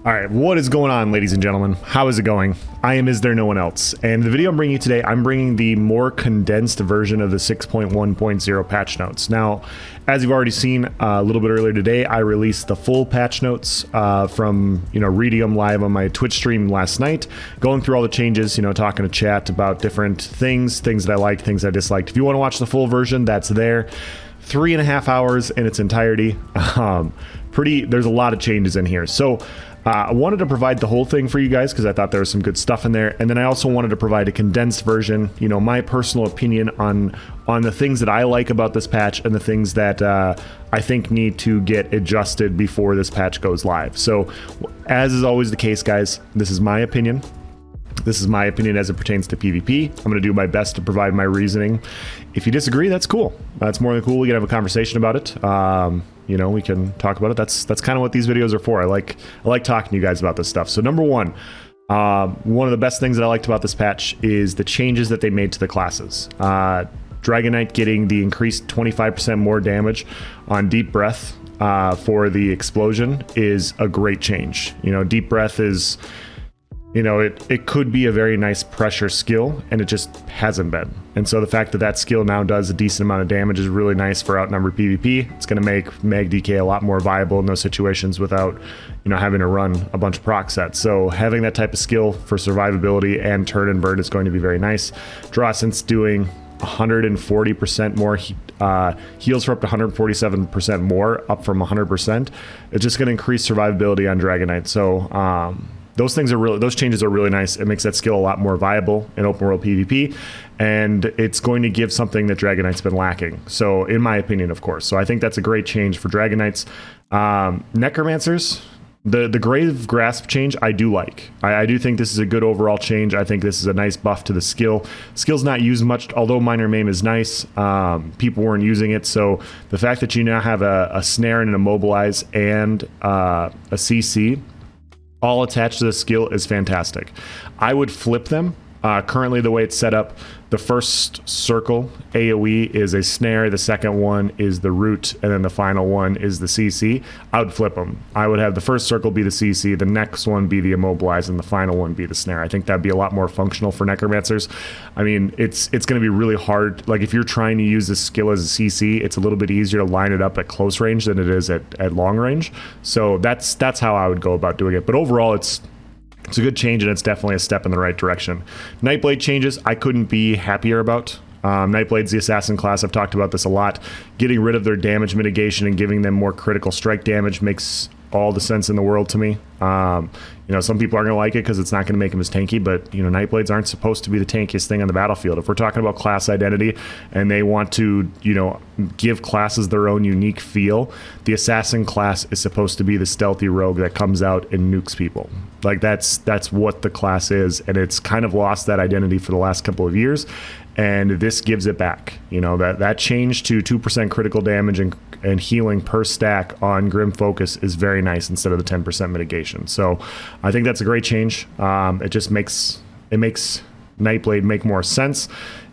All right, what is going on, ladies and gentlemen? How is it going? I am Is There No One Else? And the video I'm bringing you today, I'm bringing the more condensed version of the 6.1.0 patch notes. Now, as you've already seen a little bit earlier today, I released the full patch notes from, reading them live on my Twitch stream last night, going through all the changes, talking to chat about different things that I liked, things I disliked. If you want to watch the full version, that's there. 3.5 hours in its entirety. There's a lot of changes in here. So I wanted to provide the whole thing for you guys because I thought there was some good stuff in there. And then I also wanted to provide a condensed version, my personal opinion on the things that I like about this patch and the things that I think need to get adjusted before this patch goes live. So as is always the case, guys, this is my opinion. This is my opinion as it pertains to PvP. I'm going to do my best to provide my reasoning. If you disagree, that's cool. That's more than cool. We can have a conversation about it. We can talk about it. That's kind of what these videos are for. I like talking to you guys about this stuff. So number one of the best things that I liked about this patch is the changes that they made to the classes. Dragon Knight getting the increased 25% more damage on Deep Breath for the explosion is a great change. Deep Breath is... it could be a very nice pressure skill, and it just hasn't been. And so the fact that that skill now does a decent amount of damage is really nice for outnumbered PvP. It's going to make Mag DK a lot more viable in those situations without, having to run a bunch of proc sets. So having that type of skill for survivability and turn and burn is going to be very nice. Drawsense doing 140% more heals for up to 147% more, up from 100%. It's just going to increase survivability on Dragon Knight. So, those changes are really nice. It makes that skill a lot more viable in open world PvP, and it's going to give something that Dragon Knight's been lacking. So, in my opinion, of course. So, I think that's a great change for Dragon Knights. Necromancers, the Grave Grasp change, I do like. I do think this is a good overall change. I think this is a nice buff to the skill. Skill's not used much, although Minor Maim is nice. People weren't using it, so the fact that you now have a snare and an immobilize and a CC all attached to the skill is fantastic. I would flip them. Currently, the way it's set up, the first circle AoE is a snare, the second one is the root, and then the final one is the CC. I would flip them. I would have the first circle be the CC, the next one be the immobilize, and the final one be the snare. I think that'd be a lot more functional for necromancers. I mean, it's going to be really hard. Like, if you're trying to use this skill as a CC, it's a little bit easier to line it up at close range than it is at long range. So that's how I would go about doing it. But overall, it's a good change, and it's definitely a step in the right direction. Nightblade changes, I couldn't be happier about. Nightblade's the assassin class. I've talked about this a lot. Getting rid of their damage mitigation and giving them more critical strike damage makes all the sense in the world to me. Some people aren't going to like it because it's not going to make them as tanky, but Nightblades aren't supposed to be the tankiest thing on the battlefield. If we're talking about class identity and they want to give classes their own unique feel, the assassin class is supposed to be the stealthy rogue that comes out and nukes people. Like, that's what the class is, and it's kind of lost that identity for the last couple of years, and this gives it back. That change to 2% critical damage and healing per stack on Grim Focus is very nice instead of the 10% mitigation. So I think that's a great change. It makes Nightblade make more sense,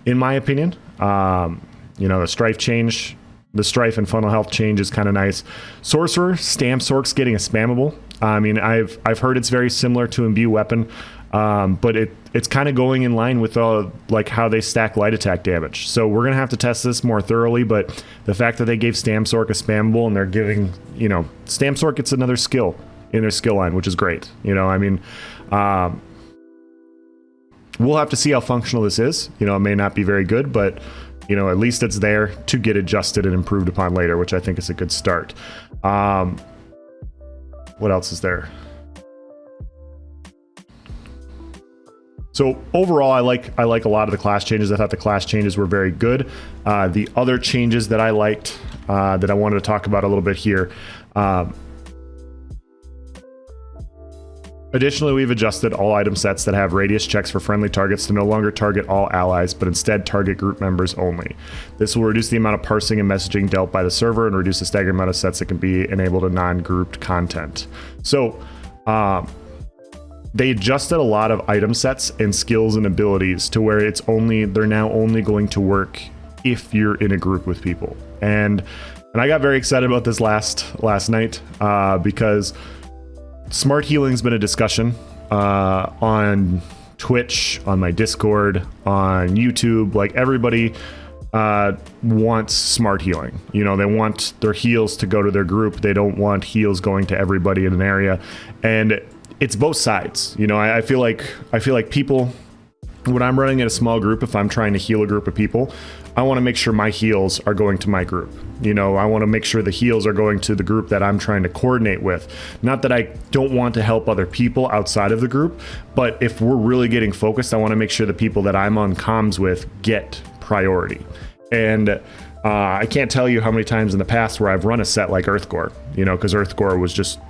in my opinion. The Strife change, the Strife and Funnel Health change is kind of nice. Sorcerer, Stamp Sork's getting a spammable. I mean, I've heard it's very similar to Imbue Weapon, but it's kind of going in line with how they stack light attack damage. So we're gonna have to test this more thoroughly. But the fact that they gave Stamp Sork a spammable and they're giving Stamp Sork gets another skill in their skill line, which is great. We'll have to see how functional this is. It may not be very good, but at least it's there to get adjusted and improved upon later, which I think is a good start. What else is there? So overall, I like a lot of the class changes. I thought the class changes were very good. The other changes that I liked, that I wanted to talk about a little bit here. Additionally, we've adjusted all item sets that have radius checks for friendly targets to no longer target all allies, but instead target group members only. This will reduce the amount of parsing and messaging dealt by the server and reduce the staggered amount of sets that can be enabled in non-grouped content. So, they adjusted a lot of item sets and skills and abilities to where they're now only going to work if you're in a group with people. And I got very excited about this last night because smart healing's been a discussion on Twitch, on my Discord, on YouTube. Like, everybody wants smart healing. You know, they want their heals to go to their group. They don't want heals going to everybody in an area. And it's both sides. You know, I feel like people, when I'm running in a small group, if I'm trying to heal a group of people, I want to make sure my heals are going to my group. You know, I want to make sure the heals are going to the group that I'm trying to coordinate with. Not that I don't want to help other people outside of the group, but if we're really getting focused, I want to make sure the people that I'm on comms with get priority. And I can't tell you how many times in the past where I've run a set like Earthgore, you know, because Earthgore was just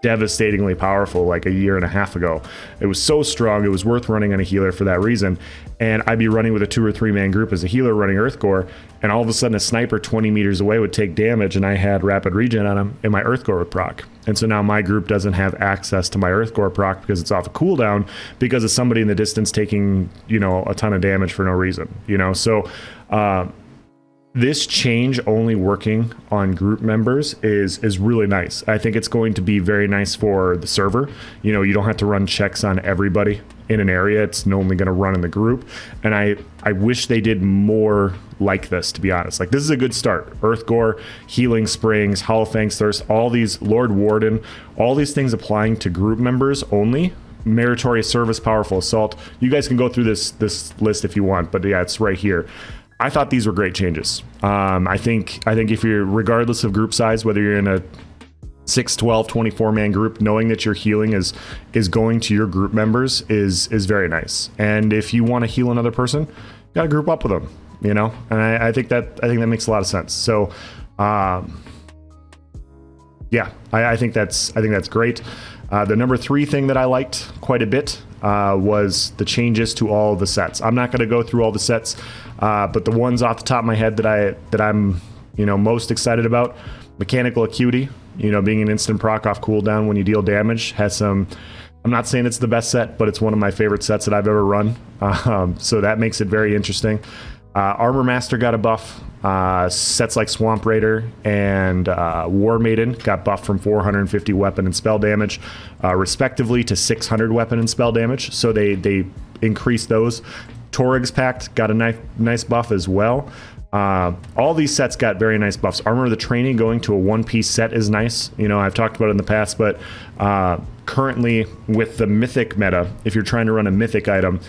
devastatingly powerful like a year and a half ago. It was so strong, it was worth running on a healer for that reason. And I'd be running with a 2 or 3 man group as a healer running Earthgore, and all of a sudden a sniper 20 meters away would take damage, and I had rapid regen on him, and my Earthgore would proc. And so now my group doesn't have access to my Earthgore proc because it's off a cooldown because of somebody in the distance taking, you know, a ton of damage for no reason, you know. So this change only working on group members is really nice. I think it's going to be very nice for the server. You know, you don't have to run checks on everybody in an area. It's only going to run in the group. And I wish they did more like this, to be honest. Like, this is a good start. Earthgore, Healing Springs, Hollow Fang's Thirst, all these, Lord Warden, all these things applying to group members only. Meritorious Service, Powerful Assault. You guys can go through this list if you want, but yeah, it's right here. I thought these were great changes. I think if you're, regardless of group size, whether you're in a 6, 12, 24 man group, knowing that your healing is going to your group members is very nice. And if you want to heal another person, you got to group up with them, you know? And I think that makes a lot of sense. So, yeah, I think that's great. The number 3 thing that I liked quite a bit was the changes to all the sets. I'm not going to go through all the sets, but the ones off the top of my head that I'm, you know, most excited about: Mechanical Acuity, you know, being an instant proc off cooldown when you deal damage, has some. I'm not saying it's the best set, but it's one of my favorite sets that I've ever run. So that makes it very interesting. Armor Master got a buff. Sets like Swamp Raider and War Maiden got buffed from 450 weapon and spell damage, respectively, to 600 weapon and spell damage. So they increased those. Torig's Pact got a nice buff as well. All these sets got very nice buffs. Armor of the Training going to a 1-piece set is nice. You know, I've talked about it in the past, but currently with the Mythic meta, if you're trying to run a Mythic item,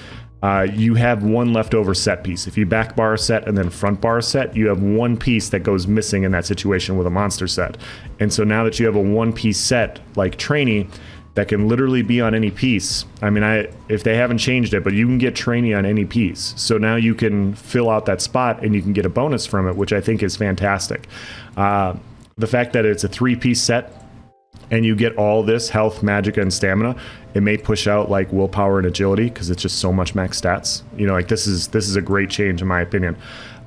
you have one leftover set piece. If you back bar a set and then front bar a set, you have one piece that goes missing in that situation with a monster set. And so now that you have a 1-piece set like Trainee that can literally be on any piece, I mean, if they haven't changed it, but you can get Trainee on any piece. So now you can fill out that spot and you can get a bonus from it, which I think is fantastic. The fact that it's a 3-piece set and you get all this health, magic, and stamina, it may push out like willpower and agility because it's just so much max stats. You know, like this is a great change in my opinion.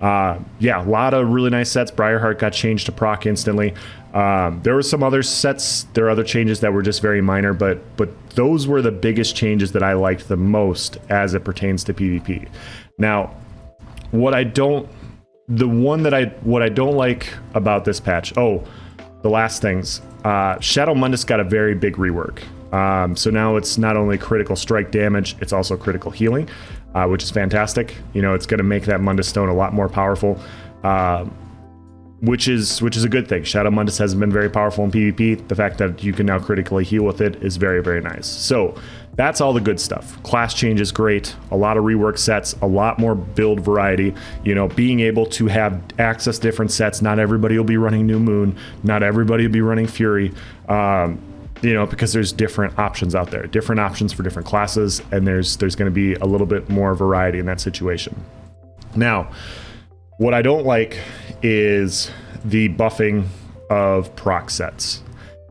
Yeah, a lot of really nice sets. Briarheart got changed to proc instantly. There were some other sets. There are other changes that were just very minor, but those were the biggest changes that I liked the most as it pertains to PvP. Now, what I don't like about this patch. Oh, the last things. Shadow Mundus got a very big rework. So now it's not only critical strike damage, it's also critical healing, which is fantastic. You know, it's going to make that Mundus Stone a lot more powerful, which is a good thing. Shadow Mundus hasn't been very powerful in PvP. The fact that you can now critically heal with it is very, very nice. So that's all the good stuff. Class change is great. A lot of rework sets, a lot more build variety. You know, being able to have access to different sets. Not everybody will be running New Moon. Not everybody will be running Fury. You know, because there's different options out there, different options for different classes, and there's going to be a little bit more variety in that situation. Now, what I don't like is the buffing of proc sets,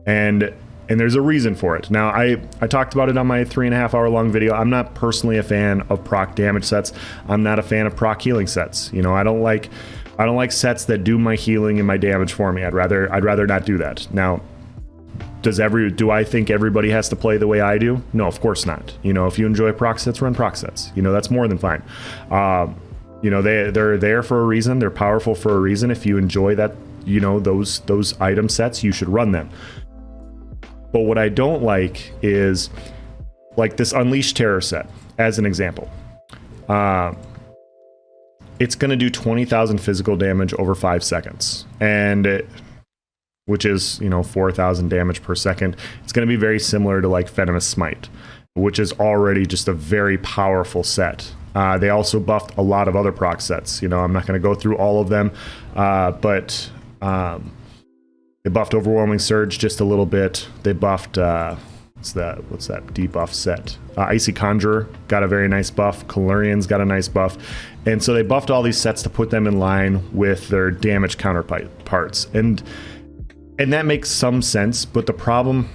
and there's a reason for it. Now, I talked about it on my 3.5 hour long video. I'm not personally a fan of proc damage sets. I'm not a fan of proc healing sets. You know, I don't like sets that do my healing and my damage for me. I'd rather not do that. Now, do I think everybody has to play the way I do? No, of course not. You know, if you enjoy proc sets, run proc sets. You know, that's more than fine. You know, they're there for a reason. They're powerful for a reason. If you enjoy that, you know, those item sets, you should run them. But what I don't like is like this Unleashed Terror set, as an example. It's going to do 20,000 physical damage over 5 seconds, which is, 4,000 damage per second. It's going to be very similar to like Venomous Smite, which is already just a very powerful set. They also buffed a lot of other proc sets. I'm not going to go through all of them, but they buffed Overwhelming Surge just a little bit. They buffed what's that debuff set? Icy Conjurer got a very nice buff. Calurian's got a nice buff. And so they buffed all these sets to put them in line with their damage counterparts. And that makes some sense, but the problem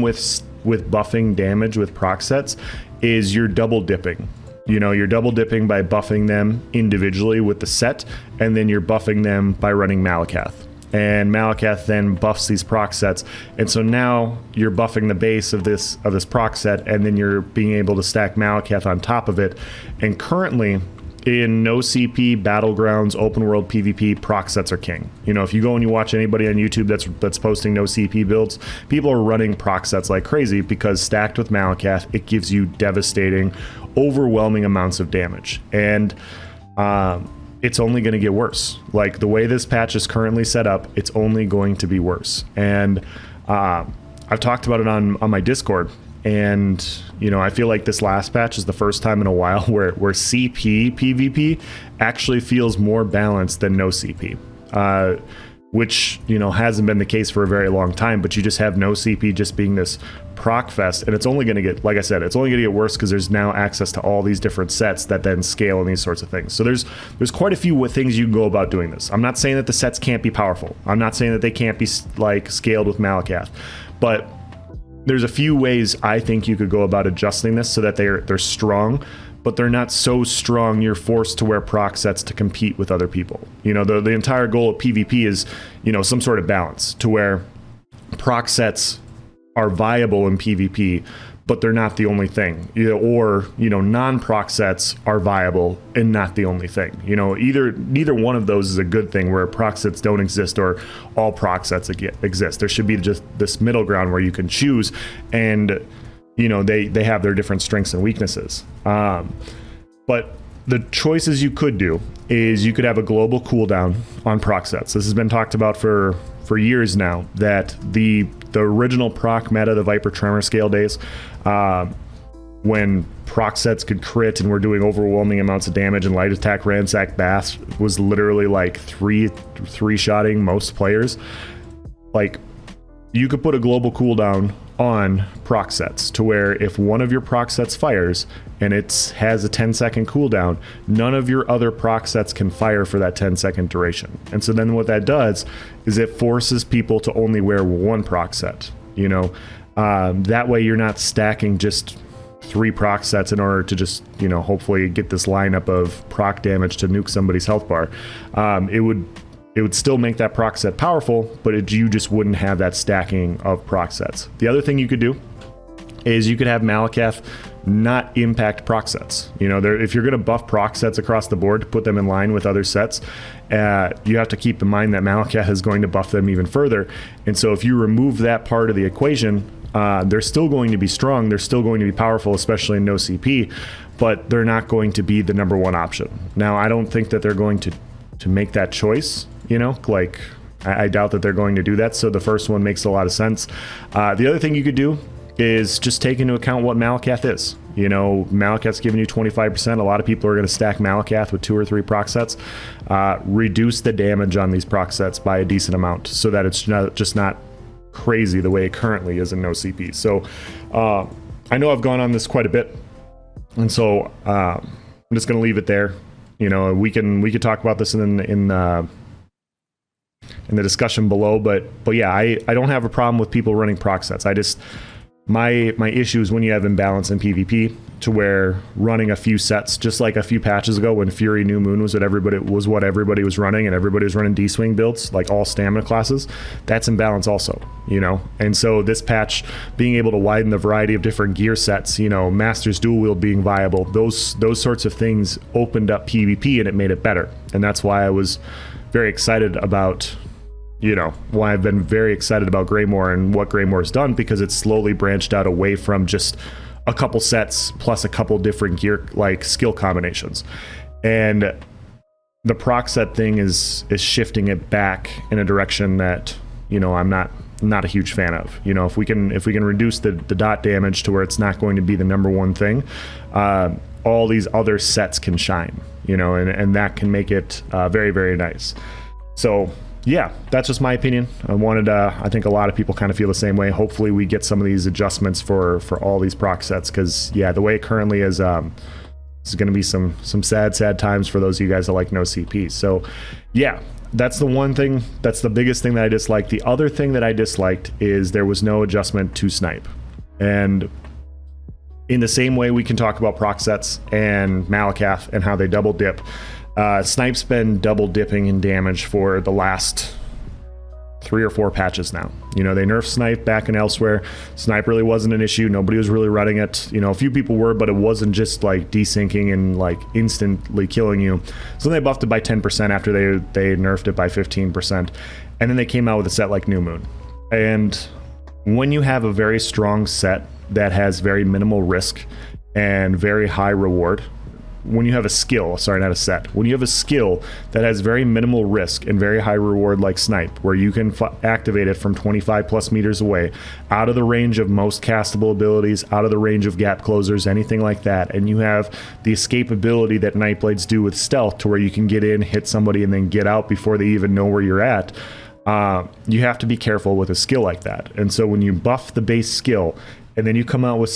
with buffing damage with proc sets is you're double dipping. You're double dipping by buffing them individually with the set, and then you're buffing them by running Malakath. And Malakath then buffs these proc sets, and so now you're buffing the base of this proc set, and then you're being able to stack Malakath on top of it. And currently, in no CP, Battlegrounds, open world PvP, proc sets are king. If you go and you watch anybody on YouTube that's posting no CP builds, people are running proc sets like crazy because stacked with Malakath, it gives you devastating, overwhelming amounts of damage. And it's only going to get worse. Like the way this patch is currently set up, it's only going to be worse. And I've talked about it on my Discord. And, I feel like this last patch is the first time in a while where CP PvP actually feels more balanced than no CP, which, hasn't been the case for a very long time, but you just have no CP just being this proc fest. And it's only going to get, like I said, it's only going to get worse because there's now access to all these different sets that then scale and these sorts of things. So there's quite a few things you can go about doing this. I'm not saying that the sets can't be powerful. I'm not saying that they can't be like scaled with Malakath, but there's a few ways I think you could go about adjusting this so that they're strong, but they're not so strong you're forced to wear proc sets to compete with other people. The entire goal of PvP is, some sort of balance to where proc sets are viable in PvP, but they're not the only thing. Or non-proc sets are viable and not the only thing. Neither one of those is a good thing where proc sets don't exist or all proc sets exist. There should be just this middle ground where you can choose, and they have their different strengths and weaknesses. But the choices you could do is you could have a global cooldown on proc sets. This has been talked about for years now, that the original proc meta, the Viper Tremor scale days, when proc sets could crit and were doing overwhelming amounts of damage, and light attack ransack bass was literally like three-shotting most players. Like, you could put a global cooldown on proc sets to where if one of your proc sets fires and it has a 10-second cooldown, none of your other proc sets can fire for that 10-second duration. And so then what that does is it forces people to only wear one proc set. That way you're not stacking just 3 proc sets in order to just, hopefully get this lineup of proc damage to nuke somebody's health bar. It would still make that proc set powerful, but you just wouldn't have that stacking of proc sets. The other thing you could do is you could have Malakath not impact proc sets. If you're going to buff proc sets across the board to put them in line with other sets, you have to keep in mind that Malakath is going to buff them even further. And so if you remove that part of the equation, they're still going to be strong. They're still going to be powerful, especially in no CP, but they're not going to be the number one option. Now, I don't think that they're going to make that choice. I doubt that they're going to do that. So the first one makes a lot of sense. The other thing you could do is just take into account what Malakath is. Malakath's giving you 25%. A lot of people are going to stack Malakath with 2 or 3 proc sets. Reduce the damage on these proc sets by a decent amount so that it's not crazy the way it currently is in no CP. So I know I've gone on this quite a bit, and so I'm just going to leave it there. We could talk about this in the discussion below, but yeah, I don't have a problem with people running proc sets. My issue is when you have imbalance in PvP to where running a few sets, just like a few patches ago when Fury New Moon was what everybody was running, and everybody was running D-swing builds, like all stamina classes, that's imbalance also, And so this patch, being able to widen the variety of different gear sets, Master's Dual Wield being viable, those sorts of things opened up PvP and it made it better. And that's why I was very excited about you know, why I've been very excited about Greymore and what Greymore's done, because it's slowly branched out away from just a couple sets plus a couple different gear, like skill combinations. And the proc set thing is shifting it back in a direction that, you know, I'm not a huge fan of. You know, if we can reduce the dot damage to where it's not going to be the number one thing, all these other sets can shine, you know, and that can make it very, very nice. So yeah, that's just my opinion. I think a lot of people kind of feel the same way. Hopefully we get some of these adjustments for all these proc sets, because yeah, the way it currently is, it's going to be some sad times for those of you guys that like no CP. So yeah, that's the one thing, that's the biggest thing that I disliked. The other thing that I disliked is there was no adjustment to Snipe. And in the same way we can talk about proc sets and Malakath and how they double dip, Snipe's been double dipping in damage for the last 3 or 4 patches now. You know, they nerfed Snipe back and elsewhere. Snipe really wasn't an issue. Nobody was really running it. You know, a few people were, but it wasn't just like desyncing and like instantly killing you. So they buffed it by 10% after they nerfed it by 15%. And then they came out with a set like New Moon. And when you have a very strong set that has very minimal risk and very high reward, when you have a skill, sorry, not a set, when you have a skill that has very minimal risk and very high reward like Snipe, where you can activate it from 25 plus meters away, out of the range of most castable abilities, out of the range of gap closers, anything like that, and you have the escapability that Nightblades do with stealth, to where you can get in, hit somebody, and then get out before they even know where you're at, you have to be careful with a skill like that. And so when you buff the base skill, and then you come out with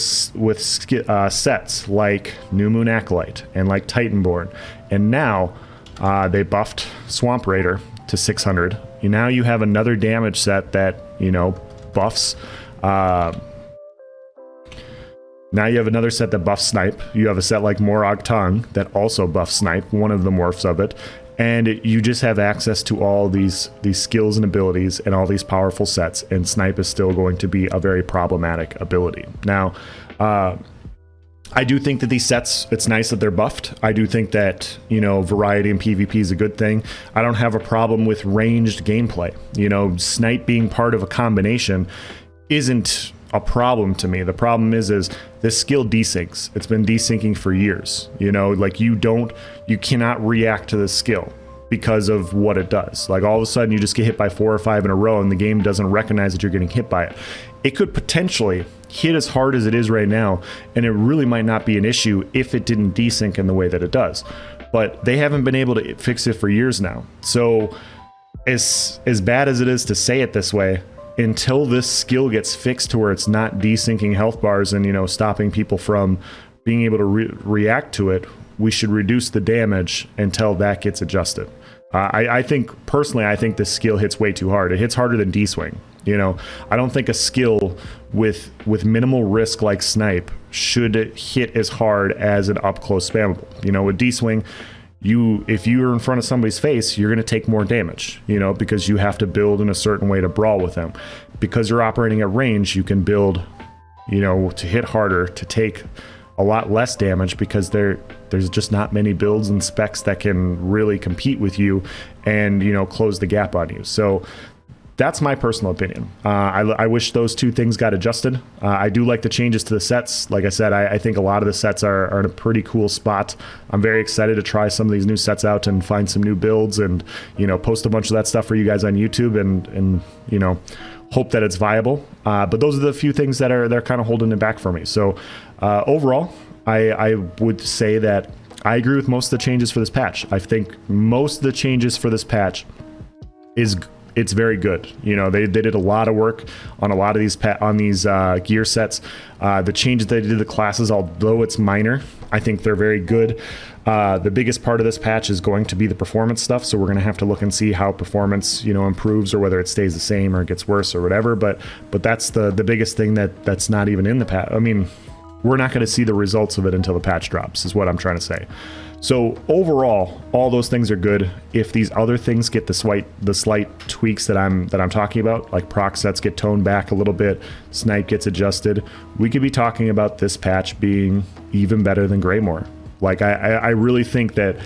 sets like New Moon Acolyte and like Titanborn, and now they buffed Swamp Raider to 600. Now you have another damage set that, you know, buffs. Now you have another set that buffs Snipe. You have a set like Morag Tongue that also buffs Snipe, one of the morphs of it. And you just have access to all these skills and abilities and all these powerful sets, and Snipe is still going to be a very problematic ability. Now, I do think that these sets, it's nice that they're buffed. I do think that, you know, variety in PvP is a good thing. I don't have a problem with ranged gameplay. You know, Snipe being part of a combination isn't a problem to me. The problem is this skill desyncs. It's been desyncing for years. You know, like you cannot react to the skill because of what it does. Like all of a sudden you just get hit by 4 or 5 in a row and the game doesn't recognize that you're getting hit by it. It could potentially hit as hard as it is right now, and it really might not be an issue if it didn't desync in the way that it does. But they haven't been able to fix it for years now. So as bad as it is to say it this way, until this skill gets fixed to where it's not desyncing health bars and, you know, stopping people from being able to react to it, we should reduce the damage until that gets adjusted. I think, personally, I think this skill hits way too hard. It hits harder than D-Swing. You know, I don't think a skill with minimal risk like Snipe should hit as hard as an up-close spammable. You know, with D-Swing, if you're in front of somebody's face, you're going to take more damage, you know, because you have to build in a certain way to brawl with them. Because you're operating at range, you can build, you know, to hit harder, to take a lot less damage, because there's just not many builds and specs that can really compete with you and, you know, close the gap on you. So that's my personal opinion. I wish those two things got adjusted. I do like the changes to the sets. Like I said, I think a lot of the sets are in a pretty cool spot. I'm very excited to try some of these new sets out and find some new builds, and, you know, post a bunch of that stuff for you guys on YouTube, and you know, hope that it's viable. But those are the few things that they're kind of holding it back for me. So overall, I would say that I agree with most of the changes for this patch. I think most of the changes for this patch it's very good. You know, they did a lot of work on a lot of these gear sets. The changes they did to the classes, although it's minor, I think they're very good. The biggest part of this patch is going to be the performance stuff, so we're going to have to look and see how performance, you know, improves, or whether it stays the same or it gets worse or whatever. But that's the biggest thing that's not even in the patch. I mean, we're not going to see the results of it until the patch drops, is what I'm trying to say. So overall, all those things are good. If these other things get the slight tweaks that I'm talking about, like proc sets get toned back a little bit, Snipe gets adjusted, we could be talking about this patch being even better than Greymore. Like I really think that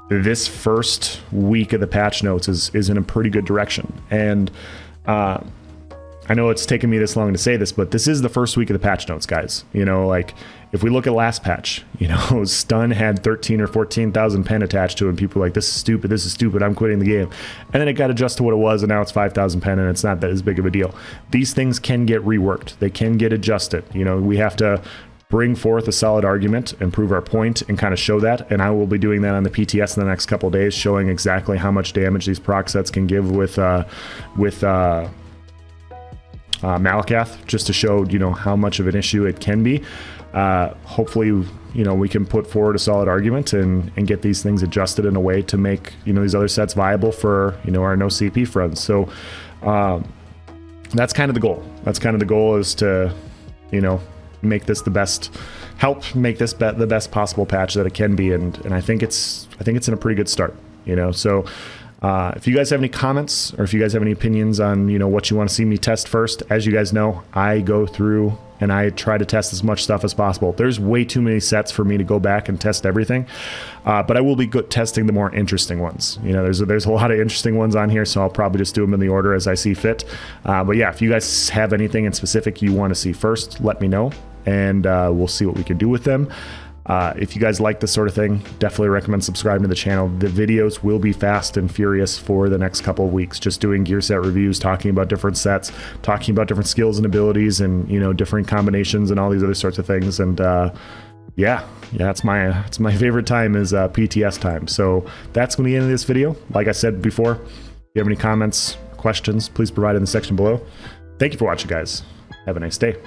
this first week of the patch notes is in a pretty good direction. And I know it's taken me this long to say this, but this is the first week of the patch notes, guys. You know, like if we look at last patch, you know, stun had 13 or 14,000 pen attached to it, and people were like, this is stupid, I'm quitting the game. And then it got adjusted to what it was, and now it's 5,000 pen, and it's not that as big of a deal. These things can get reworked. They can get adjusted. You know, we have to bring forth a solid argument and prove our point and kind of show that. And I will be doing that on the PTS in the next couple of days, showing exactly how much damage these proc sets can give with Malakath, just to show, you know, how much of an issue it can be. Hopefully, you know, we can put forward a solid argument and get these things adjusted in a way to make, you know, these other sets viable for, you know, our no CP friends. So that's kind of the goal. That's kind of the goal, is to, you know, make this the best, help make this the best possible patch that it can be. And I think it's in a pretty good start, you know. So if you guys have any comments, or if you guys have any opinions on, you know, what you want to see me test first, as you guys know, I go through and I try to test as much stuff as possible. There's way too many sets for me to go back and test everything, but I will be testing the more interesting ones. You know, there's a lot of interesting ones on here, so I'll probably just do them in the order as I see fit. But yeah, if you guys have anything in specific you want to see first, let me know, and we'll see what we can do with them. If you guys like this sort of thing, definitely recommend subscribing to the channel. The videos will be fast and furious for the next couple of weeks, just doing gear set reviews, talking about different sets, talking about different skills and abilities, and, you know, different combinations and all these other sorts of things. And yeah, it's my favorite time is PTS time. So that's going to be the end of this video. Like I said before, if you have any comments, questions, please provide in the section below. Thank you for watching, guys. Have a nice day.